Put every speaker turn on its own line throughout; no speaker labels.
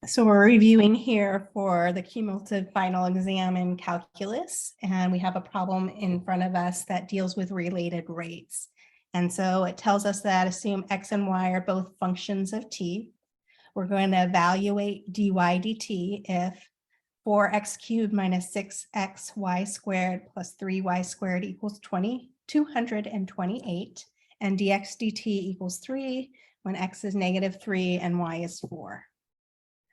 So we're reviewing here for the cumulative final exam in calculus, and we have a problem in front of us that deals with related rates. And so it tells us that assume x and y are both functions of t. We're going to evaluate dy dt if 4x cubed minus 6xy squared plus 3y squared equals 228, and dx dt equals 3 when x is -3 and y is 4.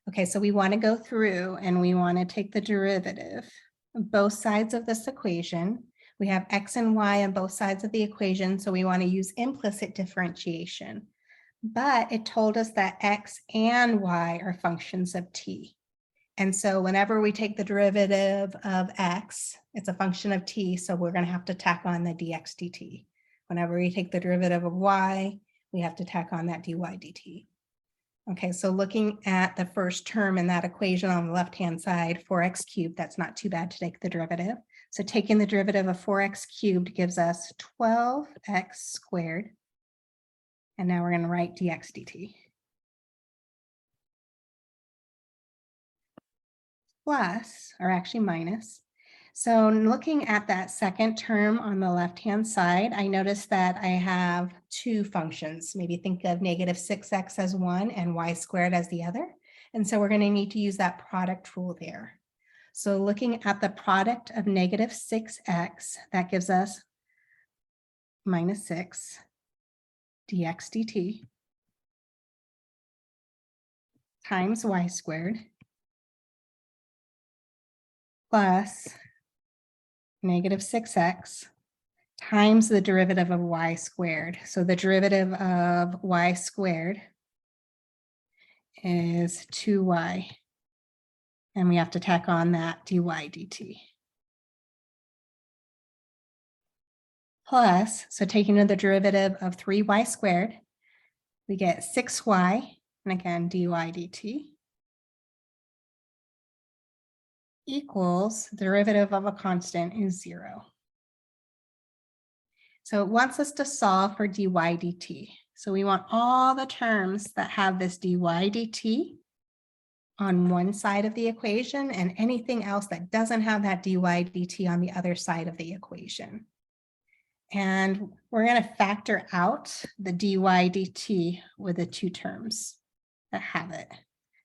Okay, so we want to go through and we want to take the derivative of both sides of this equation. We have x and y on both sides of the equation, so we want to use implicit differentiation. But it told us that x and y are functions of t. And so whenever we take the derivative of x, it's a function of t, so we're going to have to tack on the dx dt. Whenever we take the derivative of y, we have to tack on that dy dt. Okay, so looking at the first term in that equation on the left-hand side, 4x cubed, that's not too bad to take the derivative. So taking the derivative of 4x cubed gives us 12x squared. And now we're going to write dx dt. Plus, or actually minus. So looking at that second term on the left-hand side, I noticed that I have two functions. Maybe think of -6x as one and y squared as the other. And so we're going to need to use that product rule there. So looking at the product of -6x, that gives us -6 dx dt times y squared plus -6x times the derivative of y squared. So the derivative of y squared is 2y. And we have to tack on that dy dt. Plus, so taking the derivative of 3y squared, we get 6y, and again, dy dt, equals the derivative of a constant is 0. So it wants us to solve for dy dt. So we want all the terms that have this dy dt on one side of the equation and anything else that doesn't have that dy dt on the other side of the equation. And we're going to factor out the dy dt with the two terms that have it.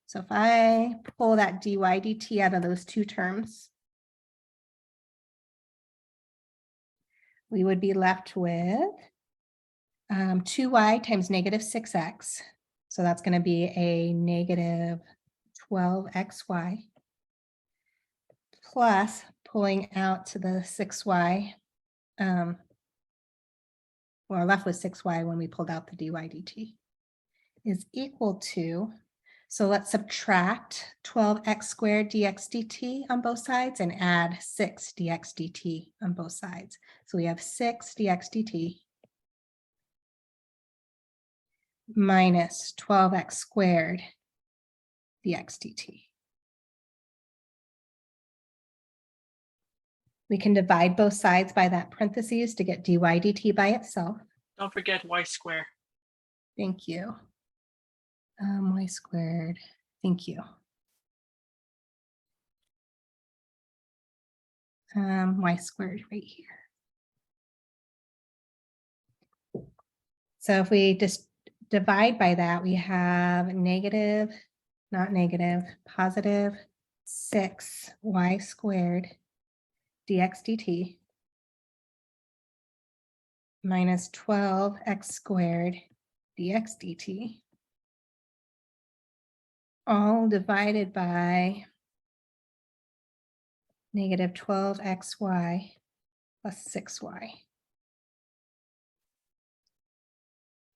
So if I pull that dy dt out of those two terms, we would be left with 2y times -6x. So that's going to be a -12xy plus pulling out to the 6y. We're left with 6y when we pulled out the dy dt is equal to, so let's subtract 12x squared dx dt on both sides and add 6 dx dt on both sides. So we have 6 dx dt minus 12x squared dx dt. We can divide both sides by that parentheses to get dy dt by itself.
Don't forget y squared.
Thank you. Y squared. Thank you. Y squared right here. So if we just divide by that, we have positive 6y squared dx dt minus 12x squared dx dt, all divided by -12xy plus 6y.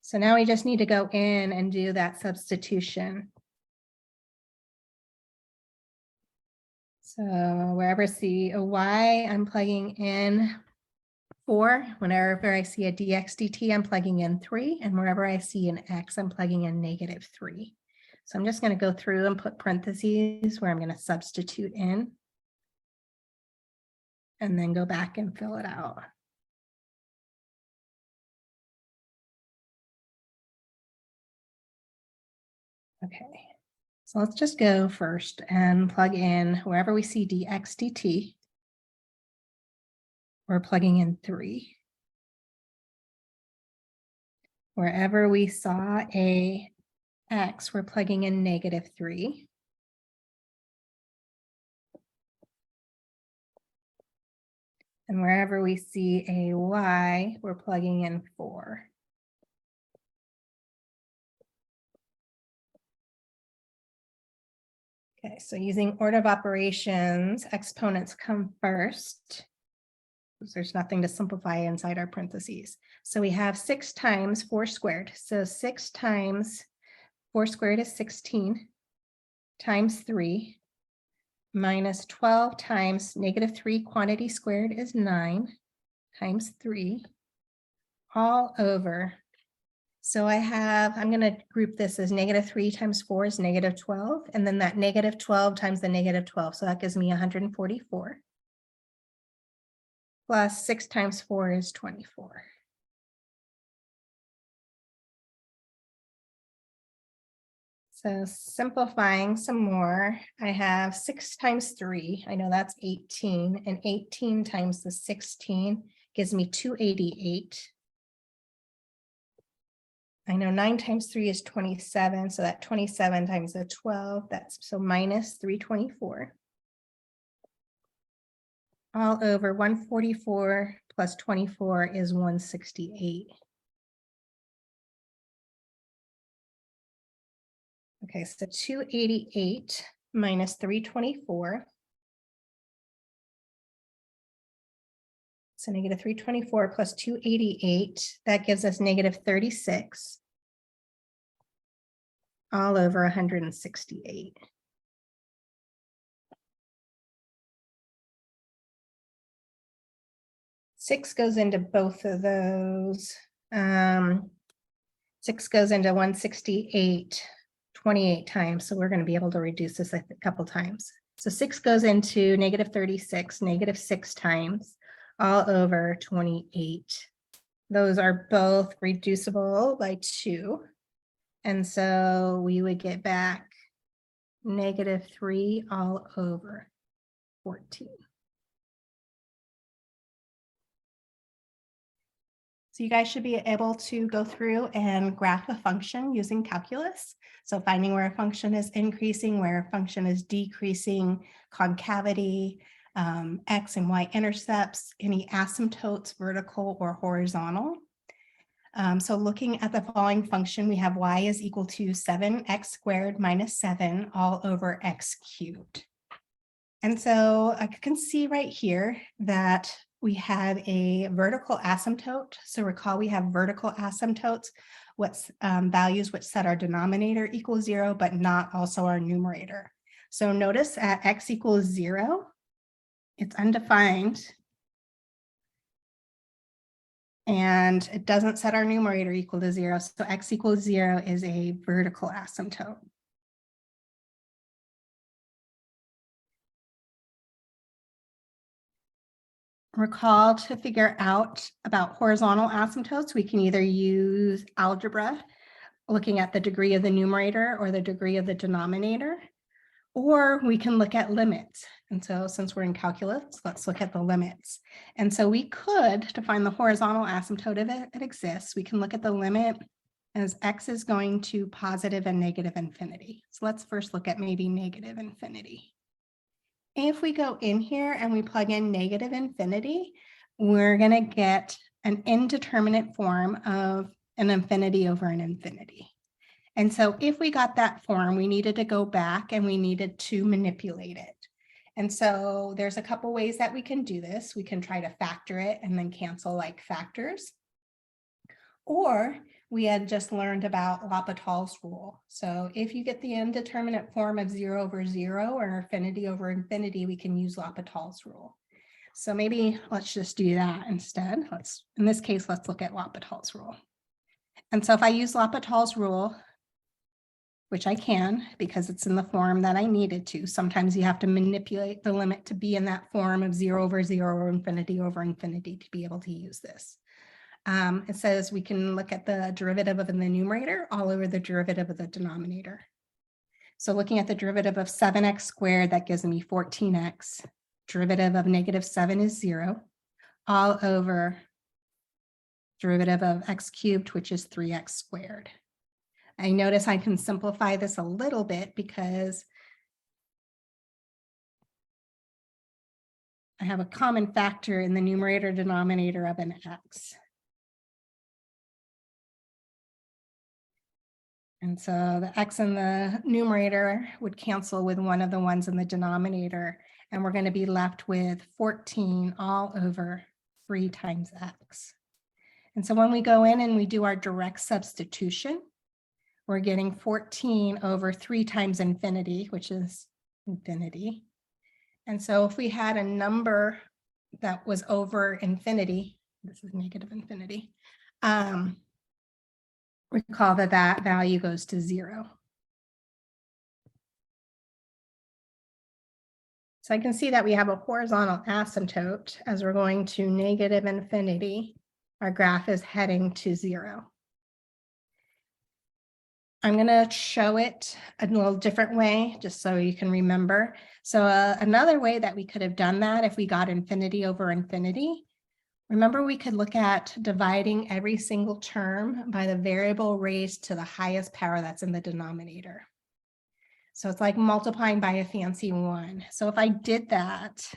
So now we just need to go in and do that substitution. So wherever I see a y, I'm plugging in 4. Whenever I see a dx dt, I'm plugging in 3. And wherever I see an x, I'm plugging in -3. So I'm just going to go through and put parentheses where I'm going to substitute in. And then go back and fill it out. Okay. So let's just go first and plug in wherever we see dx dt. We're plugging in 3. Wherever we saw a x, we're plugging in -3. And wherever we see a y, we're plugging in 4. Okay, so using order of operations, exponents come first. There's nothing to simplify inside our parentheses. So we have 6 times 4 squared. So 6 times 4 squared is 16 times 3 minus 12 times -3 quantity squared is 9 times 3 all over. So I'm going to group this as -3 times 4 is -12, and then that -12 times the -12. So that gives me 144. Plus 6 times 4 is 24. So simplifying some more, I have 6 times 3. I know that's 18, and 18 times the 16 gives me 288. I know 9 times 3 is 27, so that 27 times the 12, that's so minus 324. All over 144 plus 24 is 168. Okay, so 288 minus 324. So -324 plus 288, that gives us -36 all over 168. Six goes into both of those. 6 goes into 168 28 times, so we're going to be able to reduce this a couple times. So 6 goes into -36, -6 times, all over 28. Those are both reducible by 2. And so we would get back -3 all over 14. So you guys should be able to go through and graph a function using calculus. So finding where a function is increasing, where a function is decreasing, concavity, x and y intercepts, any asymptotes, vertical or horizontal. So looking at the following function, we have y is equal to 7x squared minus 7 all over x cubed. And so I can see right here that we have a vertical asymptote. So recall we have vertical asymptotes, what's values which set our denominator equals 0, but not also our numerator. So notice at x equals 0, it's undefined. And it doesn't set our numerator equal to 0. So x equals 0 is a vertical asymptote. Recall to figure out about horizontal asymptotes, we can either use algebra, looking at the degree of the numerator or the degree of the denominator, or we can look at limits. And so since we're in calculus, let's look at the limits. And so we could, to find the horizontal asymptote if it exists, we can look at the limit as x is going to positive and negative infinity. So let's first look at maybe negative infinity. If we go in here and we plug in negative infinity, we're going to get an indeterminate form of an infinity over an infinity. And so if we got that form, we needed to go back and we needed to manipulate it. And so there's a couple ways that we can do this. We can try to factor it and then cancel like factors. Or we had just learned about Lapital'S rule. So if you get the indeterminate form of 0 over 0 or infinity over infinity, we can use Lapital'S rule. So maybe let's just do that instead. In this case, let's look at Lapital'S rule. And so if I use Lapital'S rule, which I can because it's in the form that I needed to, sometimes you have to manipulate the limit to be in that form of 0 over 0 or infinity over infinity to be able to use this. It says we can look at the derivative of the numerator all over the derivative of the denominator. So looking at the derivative of 7x squared, that gives me 14x. Derivative of -7 is 0, all over derivative of x cubed, which is 3x squared. I notice I can simplify this a little bit because I have a common factor in the numerator denominator of an x. And so the x in the numerator would cancel with one of the ones in the denominator, and we're going to be left with 14 all over 3 times x. And so when we go in and we do our direct substitution, we're getting 14 over 3 times infinity, which is infinity. And so if we had a number that was over infinity, this is negative infinity, recall that that value goes to 0. So I can see that we have a horizontal asymptote as we're going to negative infinity. Our graph is heading to 0. I'm going to show it a little different way, just so you can remember. So another way that we could have done that if we got infinity over infinity, remember we could look at dividing every single term by the variable raised to the highest power that's in the denominator. So it's like multiplying by a fancy 1. So if I did that,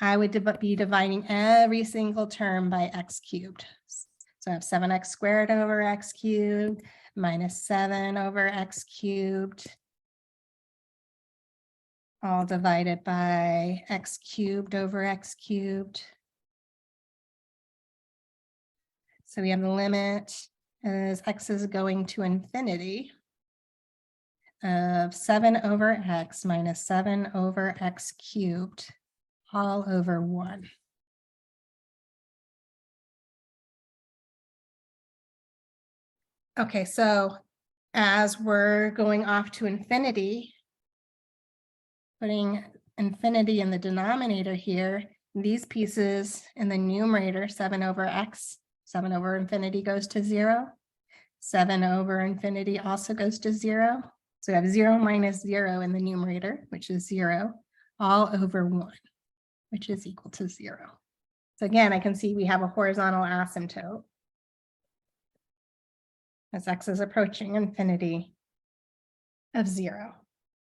I would be dividing every single term by x cubed. So I have 7x squared over x cubed minus 7 over x cubed, all divided by x cubed over x cubed. So we have the limit as x is going to infinity of 7 over x minus 7 over x cubed all over 1. Okay, so as we're going off to infinity, putting infinity in the denominator here, these pieces in the numerator, 7 over x, 7 over infinity goes to 0. 7 over infinity also goes to 0. So we have 0 minus 0 in the numerator, which is 0, all over 1, which is equal to 0. So again, I can see we have a horizontal asymptote as x is approaching infinity of 0.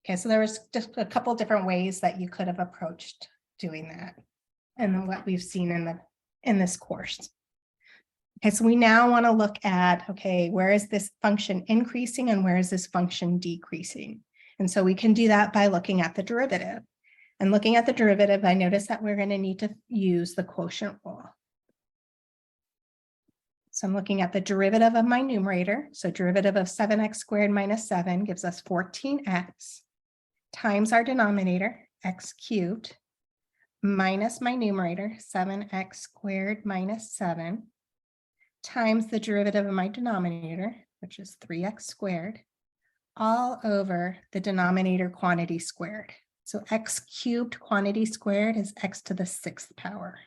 Okay, so there was just a couple different ways that you could have approached doing that, and then what we've seen in this course. Okay, so we now want to look at, okay, where is this function increasing and where is this function decreasing? And so we can do that by looking at the derivative. And looking at the derivative, I notice that we're going to need to use the quotient rule. So I'm looking at the derivative of my numerator. So derivative of 7x squared minus 7 gives us 14x times our denominator, x cubed, minus my numerator, 7x squared minus 7, times the derivative of my denominator, which is 3x squared, all over the denominator quantity squared. So x cubed quantity squared is x to the 6th power.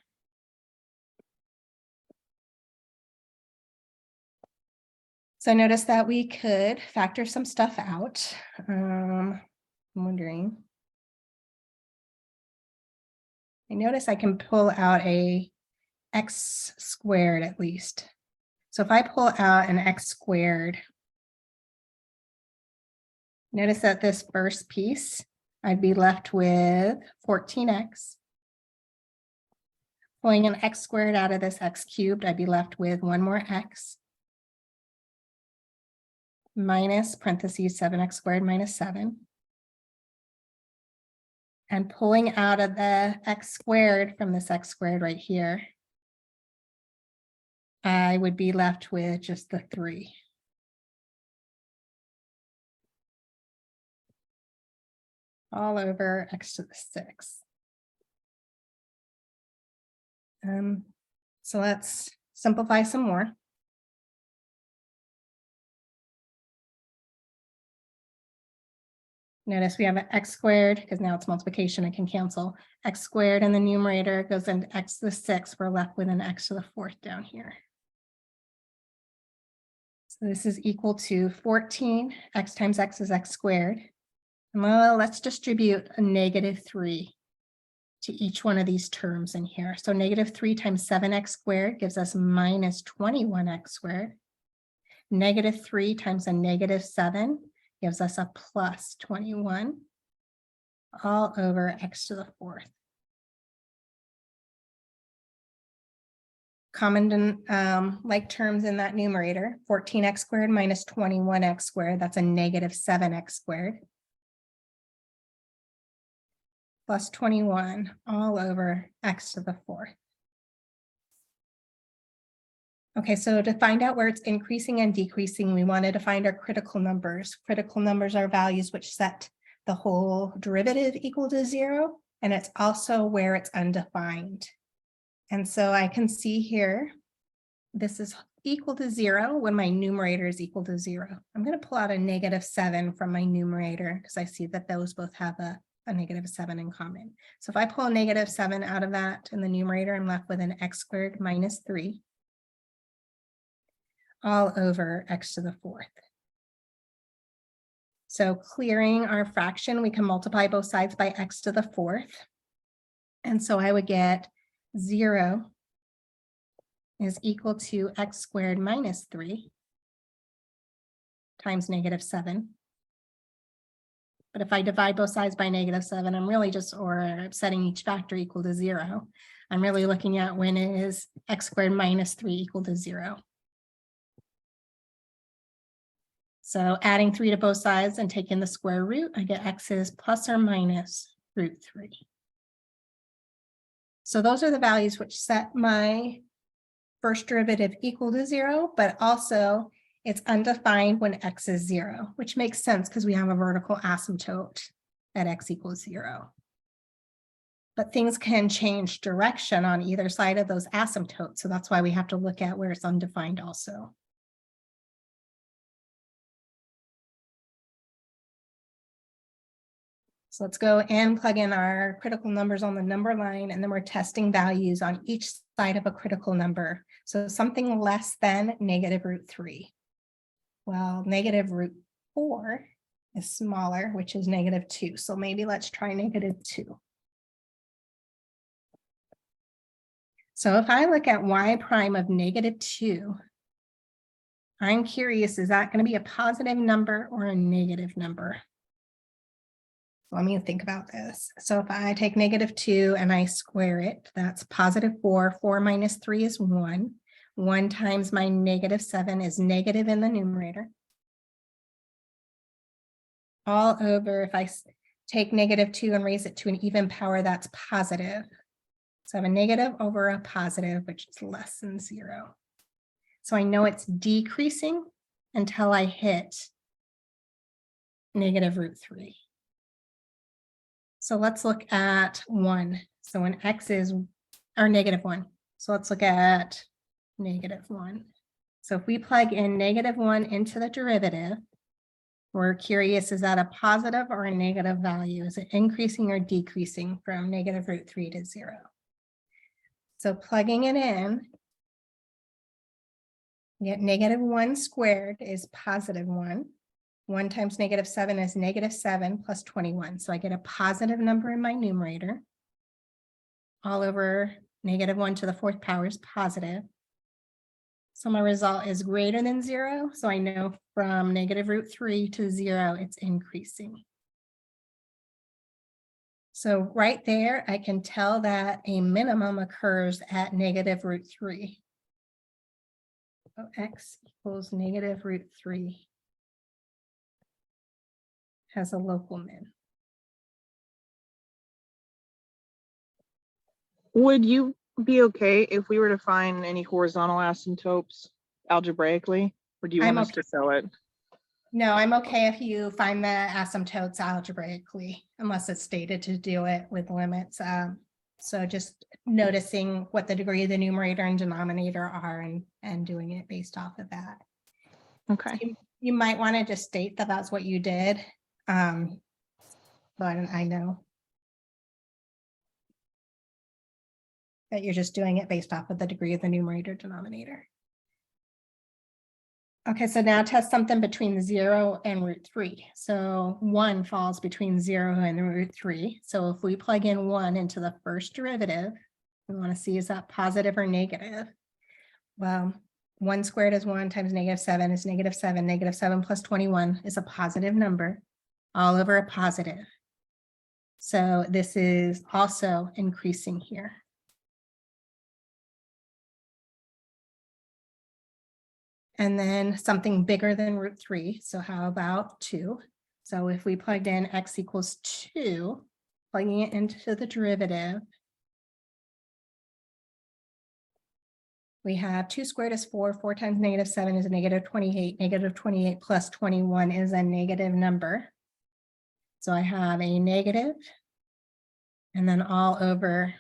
So notice that we could factor some stuff out. I'm wondering. I notice I can pull out a x squared at least. So if I pull out an x squared, notice that this first piece, I'd be left with 14x. Pulling an x squared out of this x cubed, I'd be left with one more x. Minus parentheses 7x squared minus 7. And pulling out of the x squared from this x squared right here, I would be left with just the 3. All over x to the 6. So let's simplify some more. Notice we have an x squared, because now it's multiplication, I can cancel. X squared in the numerator goes into x to the 6th. We're left with an x to the 4th down here. So So this is equal to 14, x times x is x squared. Well, let's distribute a -3 to each one of these terms in here. So -3 times 7x squared gives us minus 21x squared. -3 times a -7 gives us a plus 21 all over x to the 4th. Common like terms in that numerator, 14x squared minus 21x squared, that's a -7x squared. Plus 21 all over x to the 4th. Okay, so to find out where it's increasing and decreasing, we wanted to find our critical numbers. Critical numbers are values which set the whole derivative equal to 0, and it's also where it's undefined. And so I can see here, this is equal to 0 when my numerator is equal to 0. I'm going to pull out a -7 from my numerator because I see that those both have a -7 in common. So if I pull a -7 out of that in the numerator, I'm left with an x squared minus 3 all over x to the 4th. So clearing our fraction, we can multiply both sides by x to the 4th. And so I would get 0 is equal to x squared minus 3 times -7. But if I divide both sides by -7, I'm really just, or setting each factor equal to 0, I'm really looking at when it is x squared minus 3 equal to 0. So adding 3 to both sides and taking the square root, I get x is plus or minus √3. So those are the values which set my first derivative equal to 0, but also it's undefined when x is 0, which makes sense because we have a vertical asymptote at x equals 0. But things can change direction on either side of those asymptotes. So that's why we have to look at where it's undefined also. So let's go and plug in our critical numbers on the number line, and then we're testing values on each side of a critical number. So something less than -√3. Well, -√4 is smaller, which is -2. So maybe let's try -2. So if I look at y prime of -2, I'm curious, is that going to be a positive number or a negative number? Let me think about this. So if I take -2 and I square it, that's +4. 4 minus 3 is 1. 1 times my -7 is negative in the numerator. All over, if I take -2 and raise it to an even power, that's positive. So I have a negative over a positive, which is less than 0. So I know it's decreasing until I hit -√3. So let's look at 1. So when x is, or -1. So let's look at -1. So if we plug in -1 into the derivative, we're curious, is that a positive or a negative value? Is it increasing or decreasing from -√3 to 0? So plugging it in, we get -1 squared is +1. 1 times -7 is -7 plus 21. So I get a positive number in my numerator. All over -1 to the 4th power is positive. So my result is greater than 0. So I know from -√3 to 0, it's increasing. So right there, I can tell that a minimum occurs at -√3. So x equals -√3. Has a local min.
Would you be okay if we were to find any horizontal asymptotes algebraically, or do you want us to sell it?
No, I'm okay if you find the asymptotes algebraically, unless it's stated to do it with limits. So just noticing what the degree of the numerator and denominator are and doing it based off of that.
Okay.
So you might want to just state that that's what you did. But I know that you're just doing it based off of the degree of the numerator denominator. Okay, so now test something between 0 and √3. So 1 falls between 0 and √3. So if we plug in 1 into the first derivative, we want to see is that positive or negative? Well, 1 squared is 1 times -7 is -7. -7 plus 21 is a positive number, all over a positive. So this is also increasing here. And then something bigger than √3. So how about 2? So if we plugged in x equals 2, plugging it into the derivative, we have 2 squared is 4, 4 times -7 is a -28, -28 plus 21 is a negative number. So I have a negative, and then all over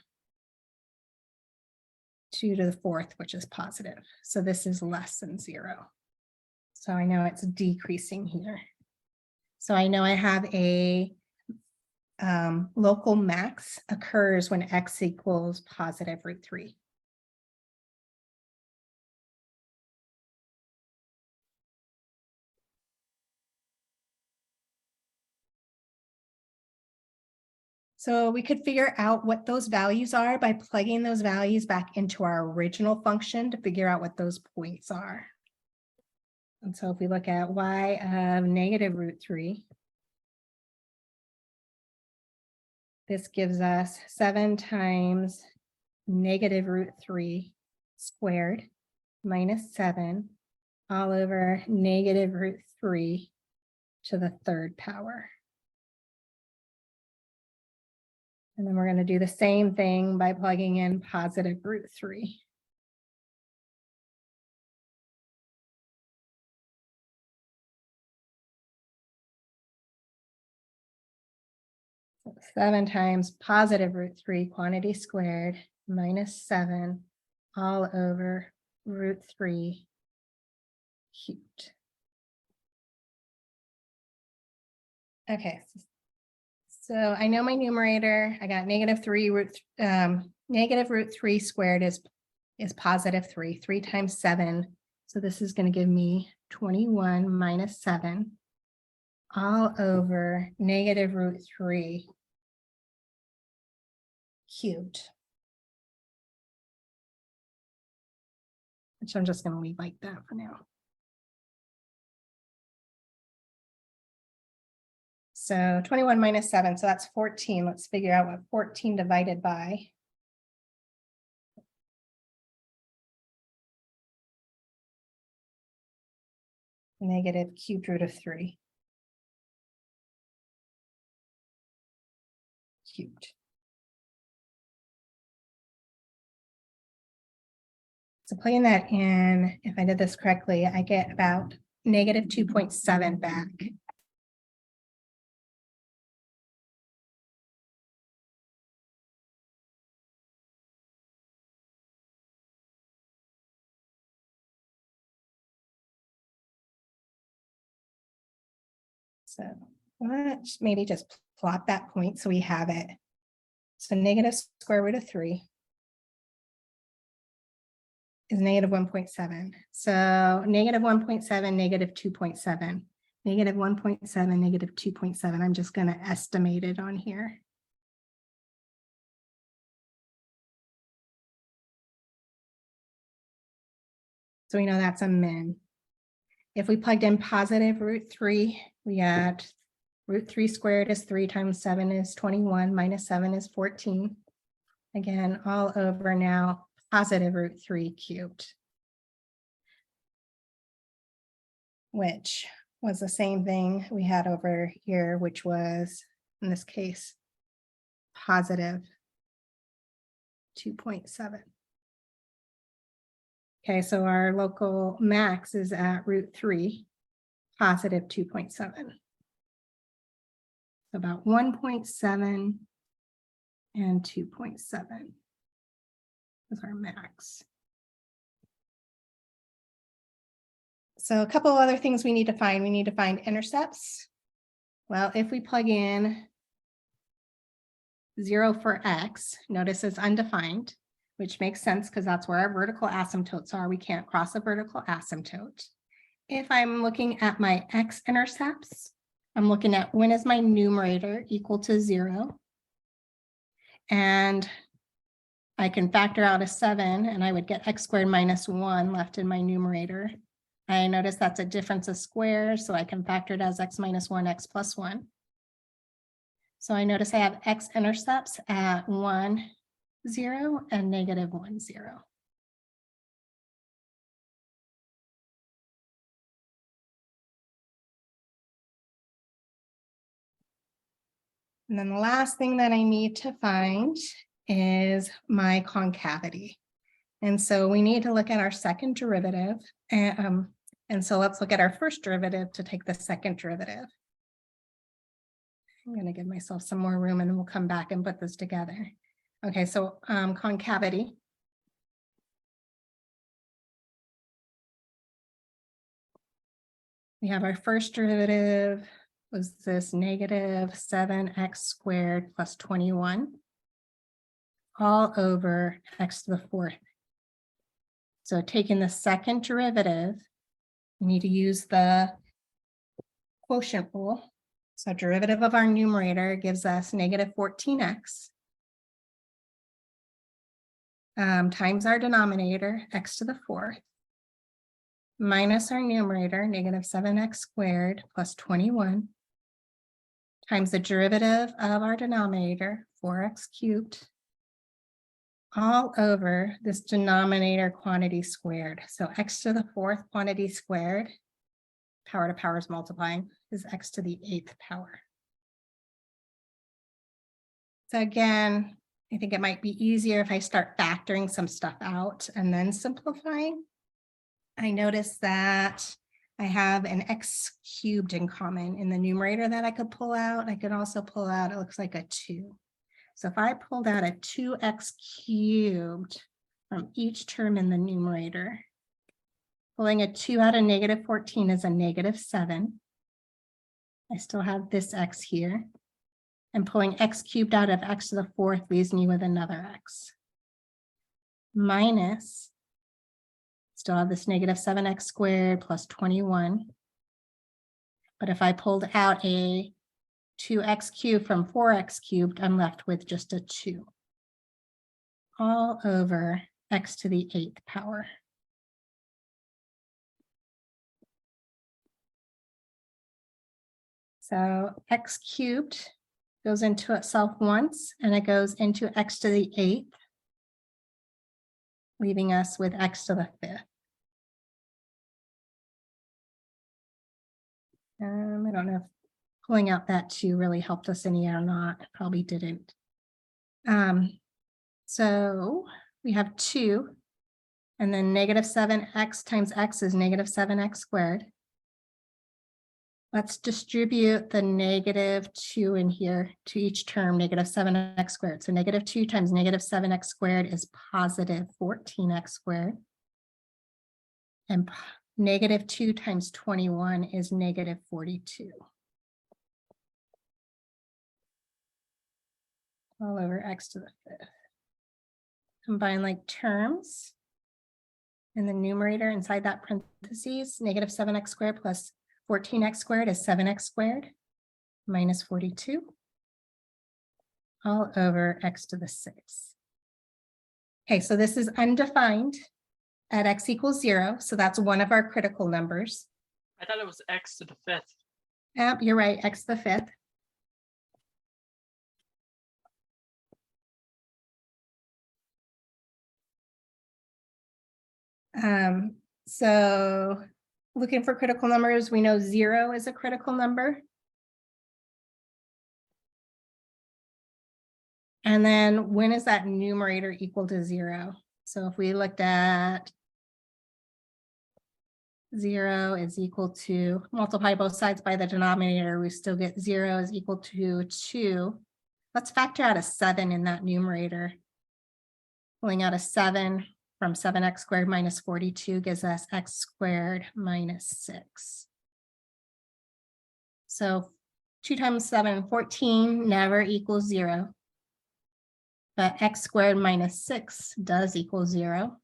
2 to the 4th, which is positive. So this is less than 0. So I know it's decreasing here. So I know I have a local max occurs when x equals positive √3. So we could figure out what those values are by plugging those values back into our original function to figure out what those points are. And so if we look at y of negative √3, this gives us 7 times negative √3 squared minus 7 all over negative √3 to the 3rd power. And then we're going to do the same thing by plugging in positive √3. So 7 times positive √3 quantity squared minus 7 all over √3 cubed. Okay, so I know my numerator. I got negative √3 squared is positive 3. 3 times 7. So this is going to give me 21 minus 7 all over negative √3 cubed. Which I'm just going to leave like that for now. So 21 minus 7, so that's 14. Let's figure out what 14 divided by. Negative cubed root of 3. Cubed. So plugging that in, if I did this correctly, I get about negative 2.7 back. So let's maybe just plot that point so we have it. So negative square root of 3 is negative 1.7. So negative 1.7, negative 2.7. Negative 1.7, negative 2.7. I'm just going to estimate it on here. So we know that's a min. If we plugged in positive √3, we got √3 squared is 3 times 7 is 21, minus 7 is 14. Again, all over now positive √3 cubed, which was the same thing we had over here, which was, in this case, positive 2.7. Okay, so our local max is at √3, positive 2.7. About 1.7 and 2.7 is our max. So a couple other things we need to find. We need to find intercepts. Well, if we plug in 0 for x, notice it's undefined, which makes sense because that's where our vertical asymptotes are. We can't cross a vertical asymptote. if I'm looking at my x-intercepts, I'm looking at when is my numerator equal to 0? And I can factor out a 7 and I would get x squared minus 1 left in my numerator. I notice that's a difference of squares, so I can factor it as x minus 1, x plus 1. So I notice I have x-intercepts at 1, 0 and negative 1, 0. And then the last thing that I need to find is my concavity. And so we need to look at our second derivative. And so let's look at our first derivative to take the second derivative. I'm going to give myself some more room and we'll come back and put this together. Okay, so concavity. We have our first derivative was this negative 7x squared plus 21 all over x to the 4th. So taking the second derivative, we need to use the quotient rule. So derivative of our numerator gives us negative 14x times our denominator, x to the 4th, minus our numerator, negative 7x squared plus 21, times the derivative of our denominator, 4x cubed, all over this denominator quantity squared. So x to the 4th quantity squared, power to power is multiplying, is x to the 8th power. So again, I think it might be easier if I start factoring some stuff out and then simplifying. I notice that I have an x cubed in common in the numerator that I could pull out. I could also pull out, it looks like a 2. So if I pulled out a 2x cubed from each term in the numerator, pulling a 2 out of negative 14 is a negative 7. I still have this x here. And pulling x cubed out of x to the 4th leaves me with another x. Minus, still have this negative 7x squared plus 21. But if I pulled out a 2x cubed from 4x cubed, I'm left with just a 2. All over x to the 8th power. So x cubed goes into itself once, and it goes into x to the 8th, leaving us with x to the 5th. I don't know if pulling out that 2 really helped us any or not. It probably didn't. So we have 2, and then negative 7x times x is negative 7x squared. Let's distribute the negative 2 in here to each term, negative 7x squared. So negative 2 times negative 7x squared is positive 14x squared. And negative 2 times 21 is negative 42. All over x to the 5th. Combine like terms in the numerator inside that parentheses, negative 7x squared plus 14x squared is 7x squared minus 42 all over x to the 6th. Okay, so this is undefined at x equals 0. So that's one of our critical numbers.
I thought it was x to the 5th.
Yep, you're right, x to the 5th. So looking for critical numbers, we know 0 is a critical number. And then when is that numerator equal to 0? So if we looked at 0 is equal to, multiply both sides by the denominator, we still get 0 is equal to 2. Let's factor out a 7 in that numerator. Pulling out a 7 from 7x squared minus 42 gives us x squared minus 6. So 2 times 7, 14 never equals 0. But x squared minus 6 does equal 0.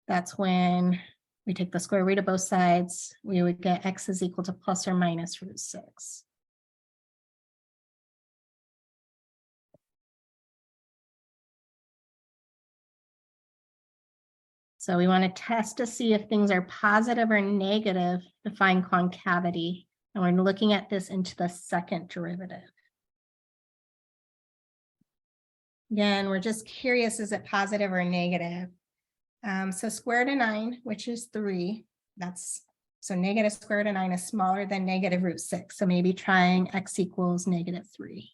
That's when We take the square root of both sides, we would get x is equal to plus or minus root 6. So we want to test to see if things are positive or negative to find concavity. And we're looking at this into the second derivative. Again, we're just curious, is it positive or negative? So square root of 9, which is 3, so negative square root of 9 is smaller than negative root 6. So maybe trying x equals -3.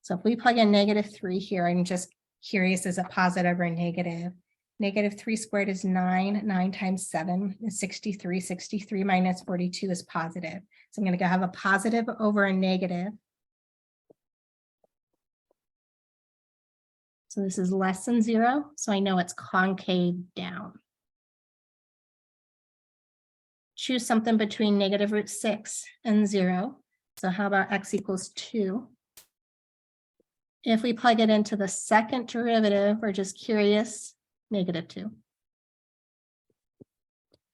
So if we plug in -3 here, I'm just curious, is it positive or negative? -3 squared is 9. 9 times 7 is 63. 63 minus 42 is positive. So I'm going to have a positive over a negative. So this is less than 0. So I know it's concave down. Choose something between negative root 6 and 0. So how about x equals 2? If we plug it into the second derivative, we're just curious, -2.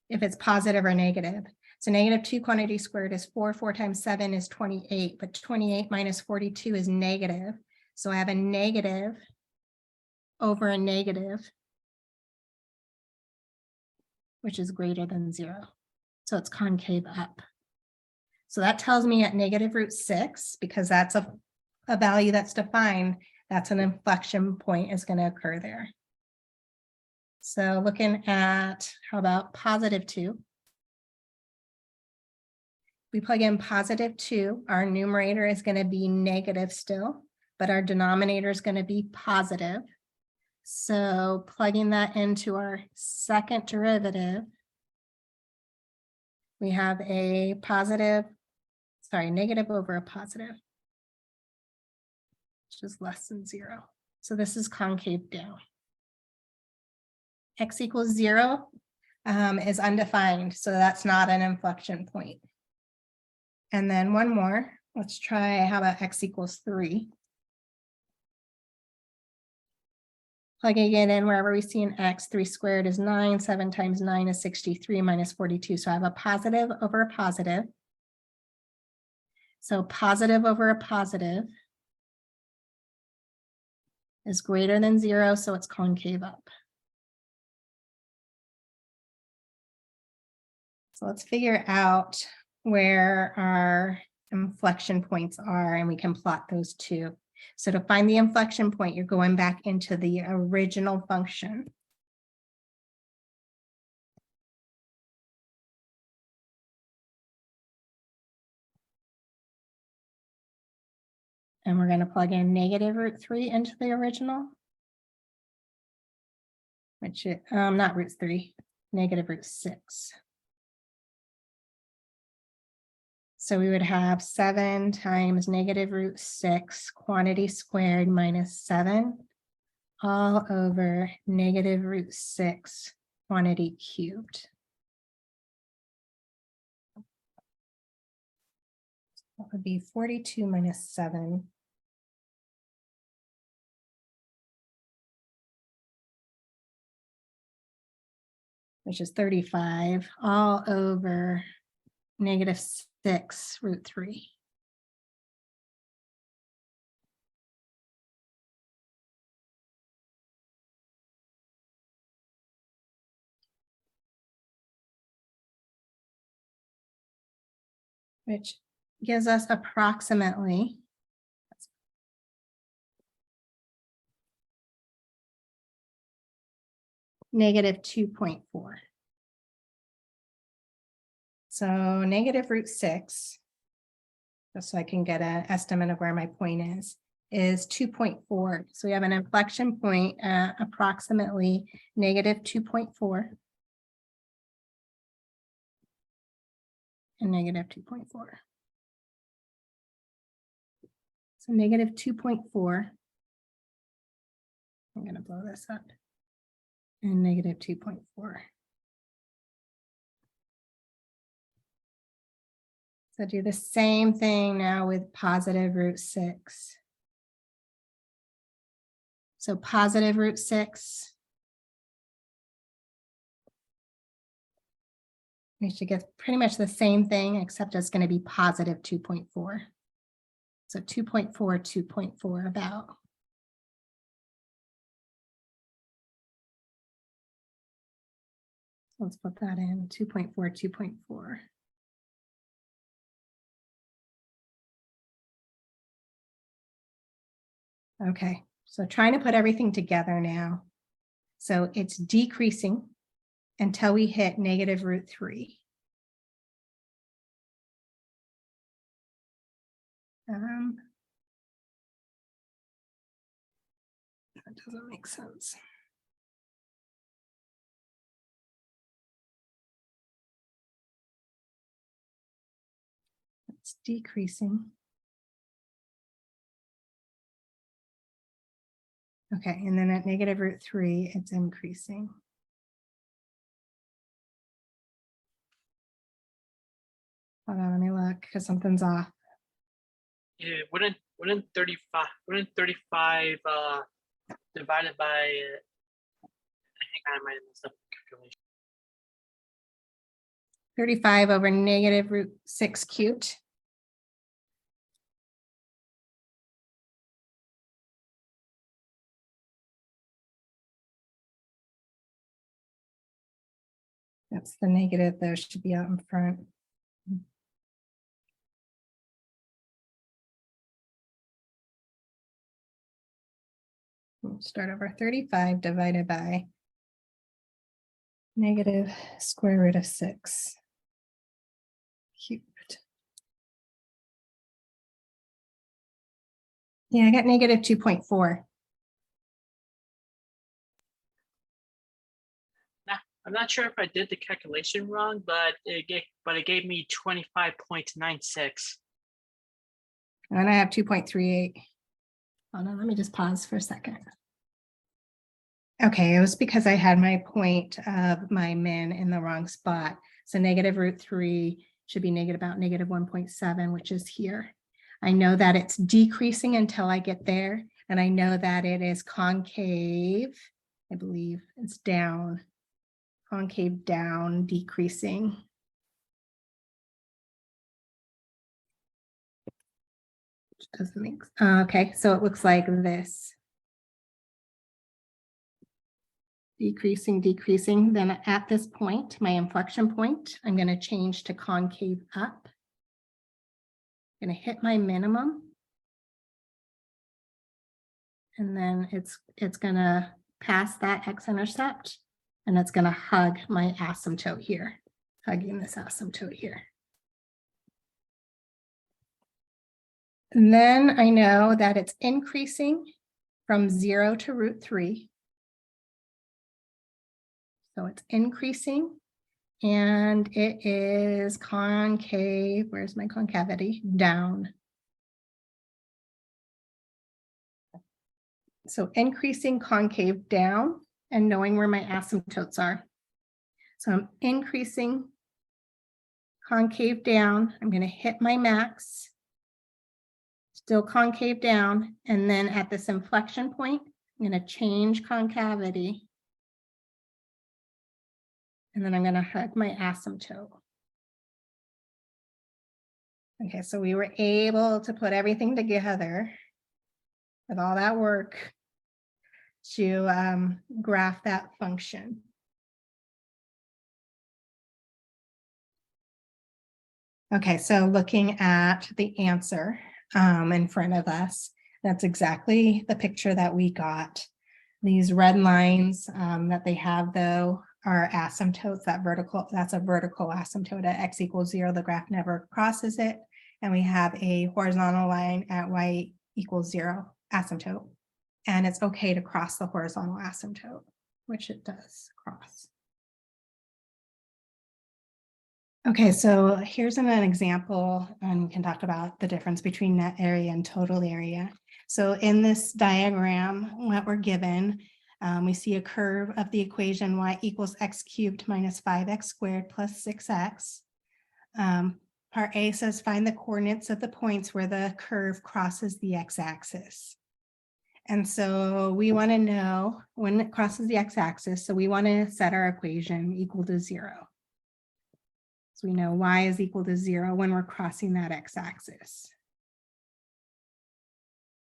If it's positive or negative. So -2 quantity squared is 4. 4 times 7 is 28, but 28 minus 42 is negative. So I have a negative over a negative, which is greater than 0. So it's concave up. So that tells me at negative root 6, because that's a value that's defined, that's an inflection point is going to occur there. So looking at, how about positive 2? We plug in positive 2, our numerator is going to be negative still, but our denominator is going to be positive. So plugging that into our second derivative, we have a negative over a positive, which is less than 0. So this is concave down. X equals 0 is undefined, so that's not an inflection point. And then one more, let's try, how about x equals 3? Plugging it in wherever we see an x, 3 squared is 9, 7 times 9 is 63 minus 42. So I have a positive over a positive. So positive over a positive is greater than 0, so it's concave up. So let's figure out where our inflection points are, and we can plot those two. So to find the inflection point, you're going back into the original function. And we're going to plug in negative root 3 into the original, which is not root 3, negative root 6. So we would have 7 times negative root 6 quantity squared minus 7 all over negative root 6 quantity cubed. That would be 42 minus 7. Which is 35 all over negative 6 root 3. Which gives us approximately negative 2.4. So negative root 6, just so I can get an estimate of where my point is 2.4. So we have an inflection point at approximately negative 2.4. And negative 2.4. So negative 2.4. I'm going to blow this up. And negative 2.4. So do the same thing now with positive root 6. So positive root 6 We should get pretty much the same thing, except it's going to be positive 2.4. So 2.4, 2.4 about. Let's put that in 2.4, 2.4. Okay, so trying to put everything together now. So it's decreasing until we hit negative root 3. That doesn't make sense. It's decreasing. Okay, and then at negative root 3, it's increasing. Hold on, let me look because something's off.
Yeah, wouldn't 35 divided by I think I might have messed up the calculation.
35 over negative root 6 cubed. That's the negative, those should be out in front. We'll start over 35 divided by negative square root of 6 cubed. Yeah, I got negative 2.4.
I'm not sure if I did the calculation wrong, but it gave me 25.96.
And I have 2.38. Hold on, let me just pause for a second. Okay, it was because I had my point of my min in the wrong spot. So negative root 3 should be about negative 1.7, which is here. I know that it's decreasing until I get there. And I know that it is concave. I believe it's down. Concave down, decreasing. Which doesn't make okay, so it looks like this. Decreasing, decreasing. Then at this point, my inflection point, I'm going to change to concave up. I'm going to hit my minimum. And then it's going to pass that x-intercept. And it's going to hug my asymptote here, hugging this asymptote here. And then I know that it's increasing from 0 to root 3. So it's increasing and it is concave. Where's my concavity? Down. So increasing concave down and knowing where my asymptotes are. So I'm increasing concave down. I'm going to hit my max. Still concave down. And then at this inflection point, I'm going to change concavity. And then I'm going to hug my asymptote. Okay, so we were able to put everything together with all that work to graph that function. Okay, so looking at the answer in front of us, that's exactly the picture that we got. These red lines that they have, though, are asymptotes. That's a vertical asymptote at x equals 0. The graph never crosses it. And we have a horizontal line at y equals 0 asymptote. And it's okay to cross the horizontal asymptote, which it does cross. Okay, so here's an example, and we can talk about the difference between net area and total area. So in this diagram, what we're given, we see a curve of the equation y equals x cubed minus 5x squared plus 6x. Part A says find the coordinates of the points where the curve crosses the x-axis. And so we want to know when it crosses the x-axis, so we want to set our equation equal to 0. So we know y is equal to 0 when we're crossing that x-axis.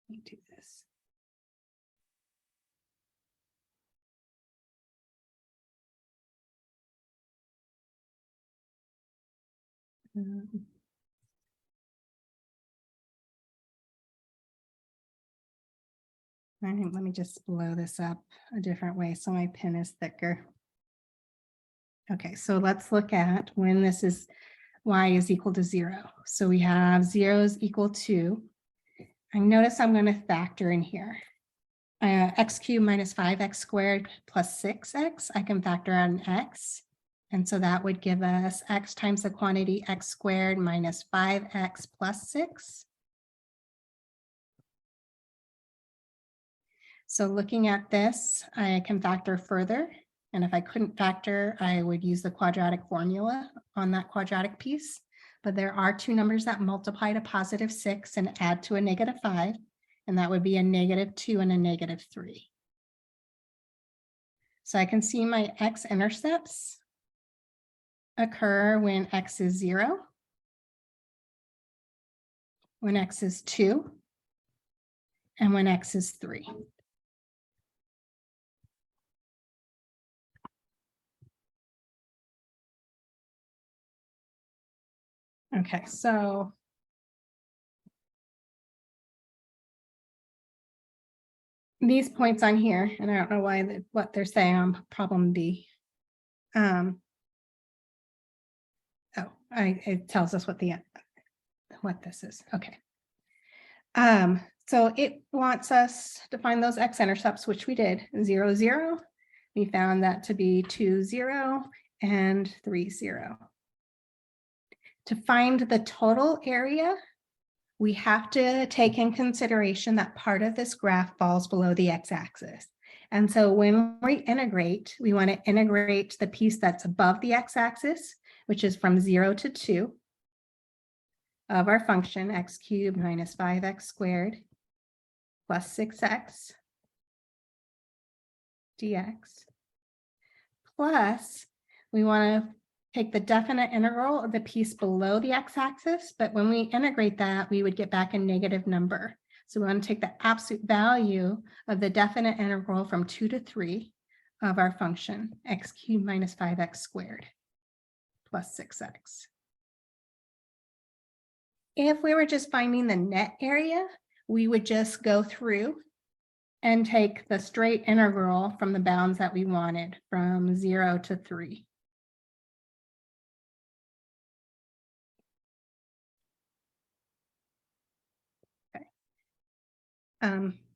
Let me do this. All right, let me just blow this up a different way so my pen is thicker. Okay, so let's look at when this is y is equal to 0. So we have 0 is equal to, I notice I'm going to factor in here. X cubed minus 5x squared plus 6x, I can factor on x. And so that would give us x times the quantity x squared minus 5x plus 6. So looking at this, I can factor further. And if I couldn't factor, I would use the quadratic formula on that quadratic piece. But there are two numbers that multiply to positive 6 and add to a negative 5. And that would be a negative 2 and a negative 3. So I can see my x-intercepts occur when x is 0, when x is 2, and when x is 3. Okay, so these points on here, and I don't know why what they're saying on problem B. It tells us what this is. Okay. So it wants us to find those x-intercepts, which we did. 0, 0. We found that to be 2, 0, and 3, 0. To find the total area, we have to take in consideration that part of this graph falls below the x-axis. And so when we integrate, we want to integrate the piece that's above the x-axis, which is from 0 to 2 of our function x cubed minus 5x squared plus 6x dx. Plus, we want to take the definite integral of the piece below the x-axis, but when we integrate that, we would get back a negative number. So we want to take the absolute value of the definite integral from 2 to 3 of our function, x cubed minus 5x squared plus 6x. If we were just finding the net area, we would just go through and take the straight integral from the bounds that we wanted from 0 to 3.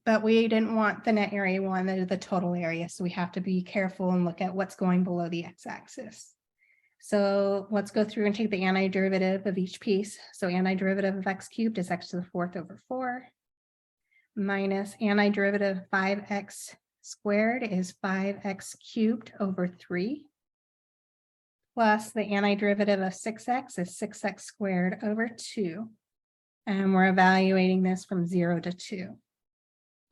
But we didn't want the net area, we wanted the total area. So we have to be careful and look at what's going below the x-axis. So let's go through and take the antiderivative of each piece. So antiderivative of x cubed is x to the 4th over 4 minus antiderivative of 5x squared is 5x cubed over 3 plus the antiderivative of 6x is 6x squared over 2. And we're evaluating this from 0 to 2.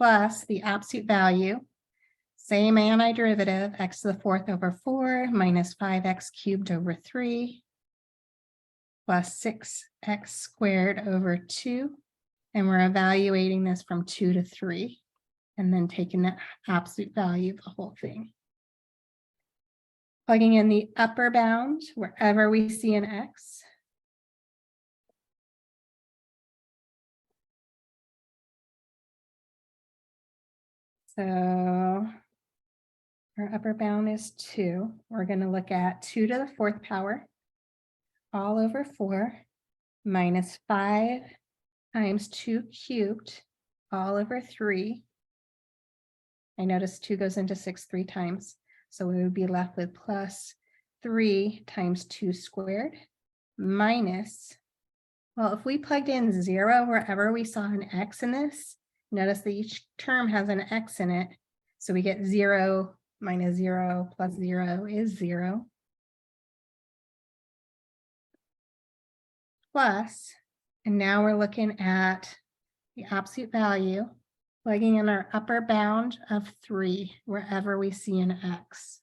Plus the absolute value, same antiderivative, x to the 4th over 4 minus 5x cubed over 3 plus 6x squared over 2. And we're evaluating this from 2 to 3, and then taking the absolute value of the whole thing. Plugging in the upper bound wherever we see an x. So our upper bound is 2. We're going to look at 2 to the 4th power all over 4 minus 5 times 2 cubed all over 3. I notice 2 goes into 6 3 times. So we would be left with plus 3 times 2 squared minus, well, if we plugged in 0 wherever we saw an x in this, notice that each term has an x in it. So we get 0 minus 0 plus 0 is 0. Plus, and now we're looking at the absolute value, plugging in our upper bound of 3 wherever we see an x.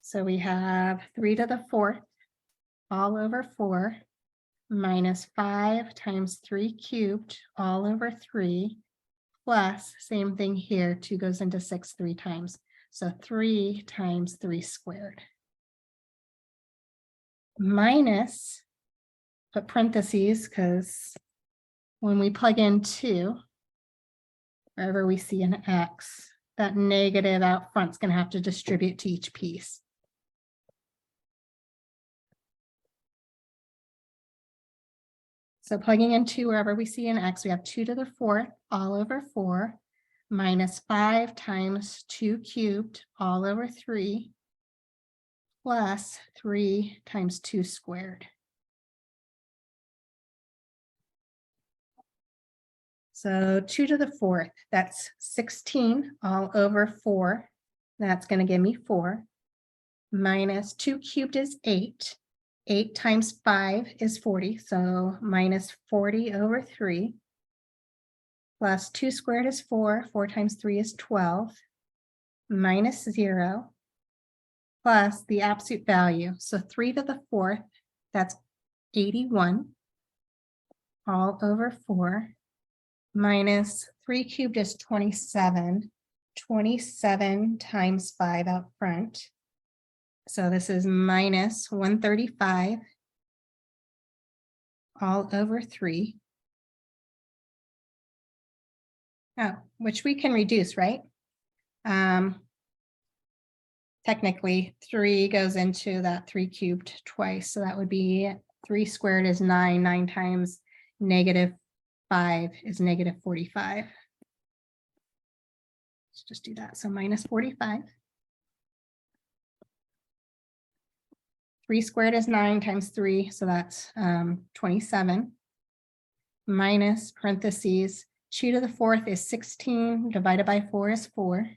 So we have 3 to the 4th all over 4 minus 5 times 3 cubed all over 3 plus, same thing here, 2 goes into 6 3 times. So 3 times 3 squared. Minus, put parentheses, because when we plug in 2, wherever we see an X, that negative out front is going to have to distribute to each piece. So plugging in 2 wherever we see an X, we have 2 to the 4th all over 4 minus 5 times 2 cubed all over 3 plus 3 times 2 squared. So 2 to the 4th, that's 16 all over 4. That's going to give me 4. Minus 2 cubed is 8. 8 times 5 is 40. So minus 40 over 3. Plus 2 squared is 4. 4 times 3 is 12. Minus 0. Plus the absolute value. So 3 to the 4th, that's 81 all over 4. Minus 3 cubed is 27. 27 times 5 out front. So this is minus 135 all over 3. Oh, which we can reduce, right? Technically, 3 goes into that 3 cubed twice. So that would be 3 squared is 9. 9 times negative 5 is negative 45. Let's just do that. So minus 45. 3 squared is 9 times 3. So that's 27. Minus parentheses. 2 to the 4th is 16. Divided by 4 is 4.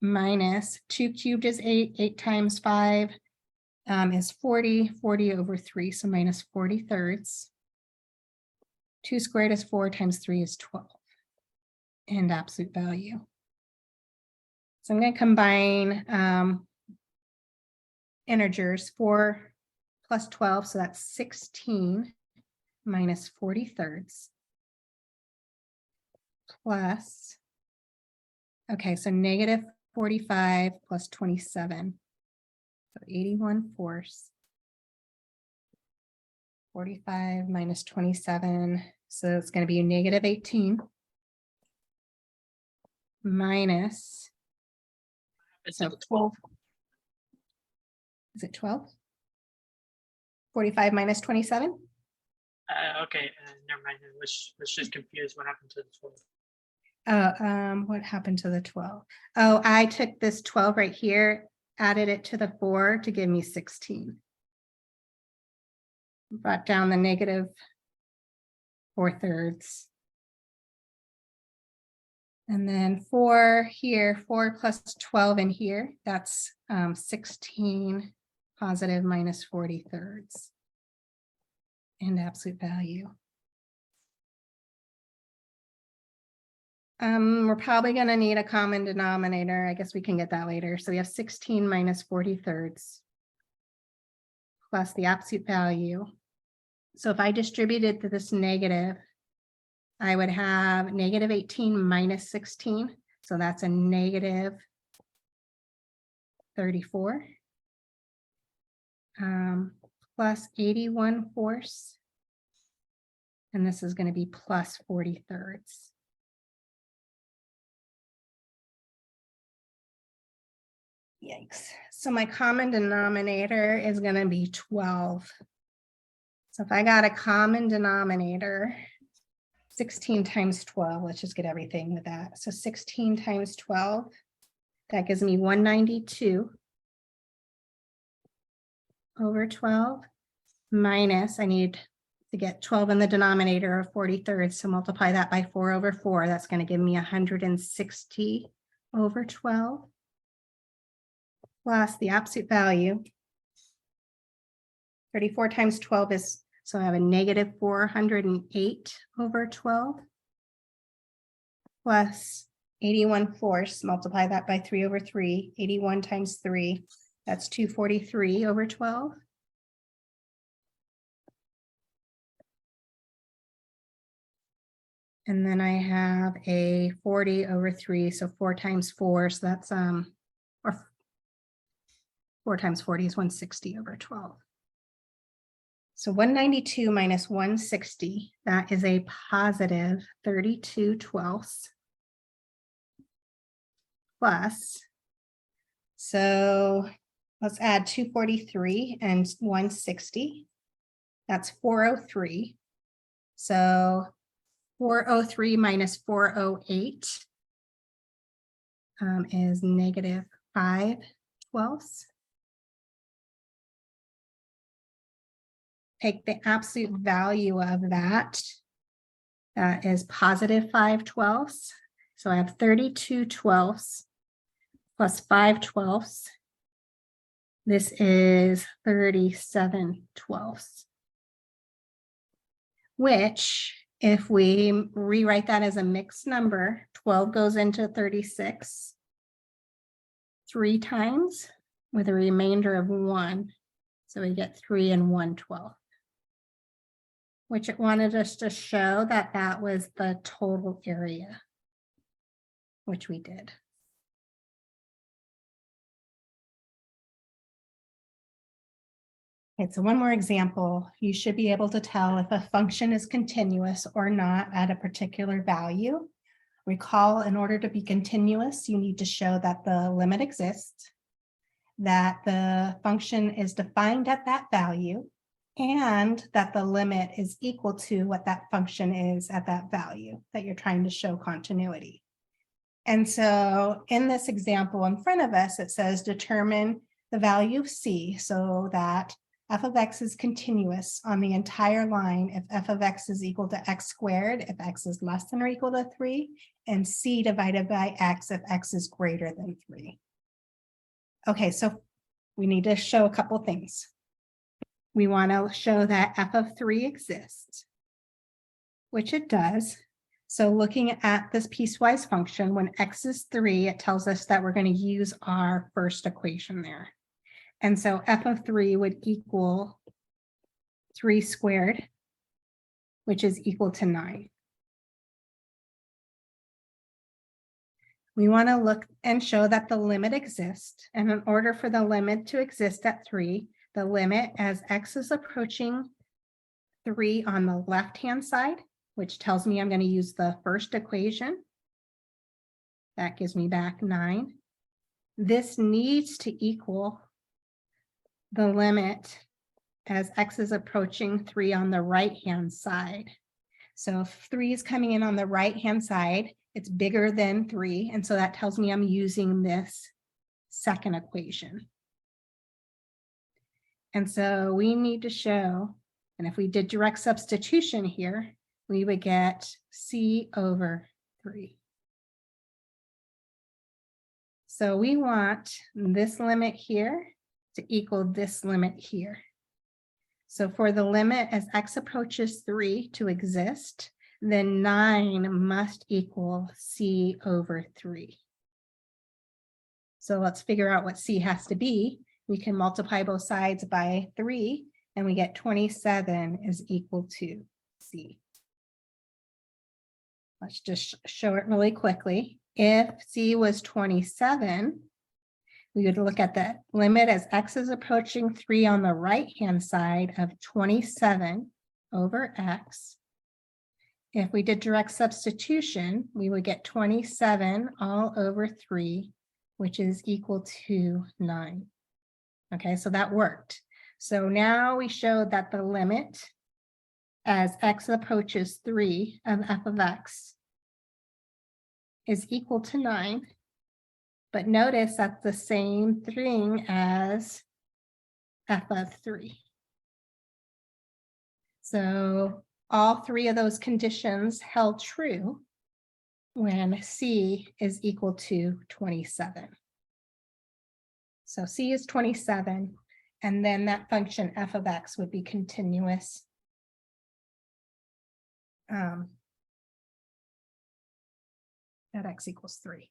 Minus 2 cubed is 8. 8 times 5 is 40. 40 over 3. So minus 40 thirds. 2 squared is 4 times 3 is 12. And absolute value. So I'm going to combine integers. 4 plus 12. So that's 16 minus 40 thirds. Plus, okay, so negative 45 plus 27. So 81 fourths. 45 minus 27. So it's going to be negative 18. Minus, so 12. Is it 12? 45 minus 27?
Okay, never mind. I was just confused. What happened to the 12?
What happened to the 12? Oh, I took this 12 right here, added it to the 4 to give me 16. Brought down the negative 4 thirds. And then 4 here, 4 plus 12 in here, that's 16 positive minus 40 thirds. And absolute value. We're probably going to need a common denominator. I guess we can get that later. So we have 16 minus 40 thirds plus the absolute value. So if I distributed to this negative, I would have negative 18 minus 16. So that's a negative 34. Plus 81 fourths. And this is going to be plus 40 thirds. Yikes. So my common denominator is going to be 12. So if I got a common denominator, 16 times 12, let's just get everything with that. So 16 times 12, that gives me 192 over 12 minus, I need to get 12 in the denominator of 40 thirds. So multiply that by 4 over 4. That's going to give me 160 over 12. Plus the absolute value. 34 times 12 is, so I have a negative 408 over 12. Plus 81 fourths, multiply that by 3 over 3. 81 times 3 That's 243 over 12. And then I have a 40 over 3, so 4 times 4, so that's or 4 times 40 is 160 over 12. So 192 minus 160, that is a positive 32/12 plus. So let's add 243 and 160. That's 403. So 403 minus 408 is negative 5/12. Take the absolute value of that. That is positive 5/12. So I have 32/12 plus 5/12. This is 37/12. Which, if we rewrite that as a mixed number, 12 goes into 36 3 times with a remainder of 1. So we get 3 and 1/12. Which it wanted us to show that that was the total area, which we did. Okay, so one more example. You should be able to tell if a function is continuous or not at a particular value. Recall, in order to be continuous, you need to show that the limit exists, that the function is defined at that value, and that the limit is equal to what that function is at that value that you're trying to show continuity. And so in this example in front of us, it says determine the value of c so that f of x is continuous on the entire line if f of x is equal to x squared, if x is less than or equal to 3, and c divided by x if x is greater than 3. Okay, so we need to show a couple things. We want to show that f of 3 exists, which it does. So looking at this piecewise function, when x is 3, it tells us that we're going to use our first equation there. And so f of 3 would equal 3 squared, which is equal to 9. We want to look and show that the limit exists. And in order for the limit to exist at 3, the limit as x is approaching 3 on the left-hand side, which tells me I'm going to use the first equation. That gives me back 9. This needs to equal the limit as x is approaching 3 on the right-hand side. So if 3 is coming in on the right-hand side, it's bigger than 3. And so that tells me I'm using this second equation. And so we need to show, and if we did direct substitution here, we would get c over 3. So we want this limit here to equal this limit here. So for the limit as x approaches 3 to exist, then 9 must equal c over 3. So let's figure out what c has to be. We can multiply both sides by 3, and we get 27 is equal to c. Let's just show it really quickly. If c was 27, we would look at the limit as x is approaching 3 on the right-hand side of 27 over x. If we did direct substitution, we would get 27 all over 3, which is equal to 9. Okay, so that worked. So now we showed that the limit as x approaches 3 of f of x is equal to 9. But notice that's the same thing as f of 3. So all 3 of those conditions held true when c is equal to 27. So c is 27, and then that function f of x would be continuous. At x equals 3.